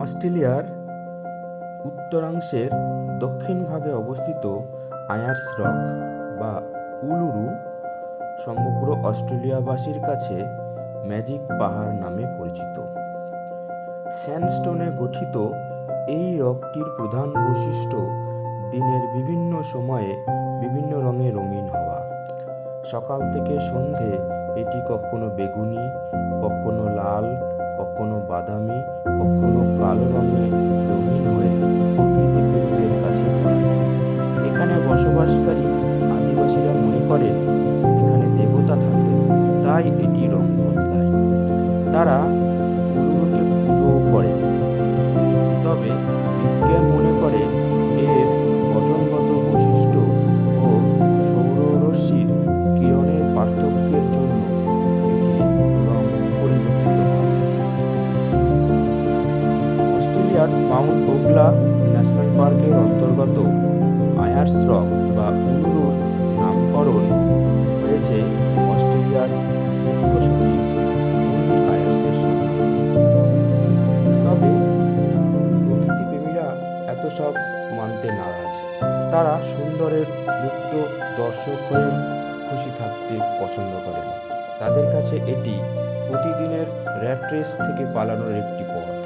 অস্ট্রেলিয়ার উত্তরাংশের দক্ষিণ ভাগে অবস্থিত আয়ারস রক বা উলুরু সমগ্র অস্ট্রেলিয়াবাসীর কাছে ম্যাজিক পাহাড় নামে পরিচিত। স্যান্ডস্টোনে গঠিত এই রকটির প্রধান বৈশিষ্ট্য দিনের বিভিন্ন সময়ে বিভিন্ন রঙে রঙিন হওয়া। সকাল থেকে সন্ধে এটি কখনো বেগুনি, কখনো লাল, কখনো বাদামি, কখনো কালো রঙে রঙিন হয়ে প্রকৃতিপ্রেমীদের কাছে ধরা দেয়। এখানে বসবাসকারী আদিবাসীরা মনে করেন এখানে দেবতা থাকেন, তাই এটি রং বদলায়। তারা উলুরুকে পুজোও করেন। তবে বিজ্ঞান মনে করে এর গঠনগত বৈশিষ্ট্য ও সৌররশ্মির কিরণের পার্থক্যের জন্য এটির রং পরিবর্তিত হয়। অস্ট্রেলিয়ার মাউন্ট ওগলা ন্যাশনাল পার্কের অন্তর্গত আয়ারস রক বা উলুরুর নামকরণ হয়েছে অস্ট্রেলিয়ার মুখ্য সচিব হেনরি আয়ারসের সম্মানে। তবে প্রকৃতিপ্রেমীরা এত সব মানতে নারাজ। তারা সুন্দরের মুক্ত দর্শক হয়ে খুশি থাকতে পছন্দ করেন। তাদের কাছে এটি প্রতিদিনের র্যাট রেস থেকে পালানোর একটি পথ।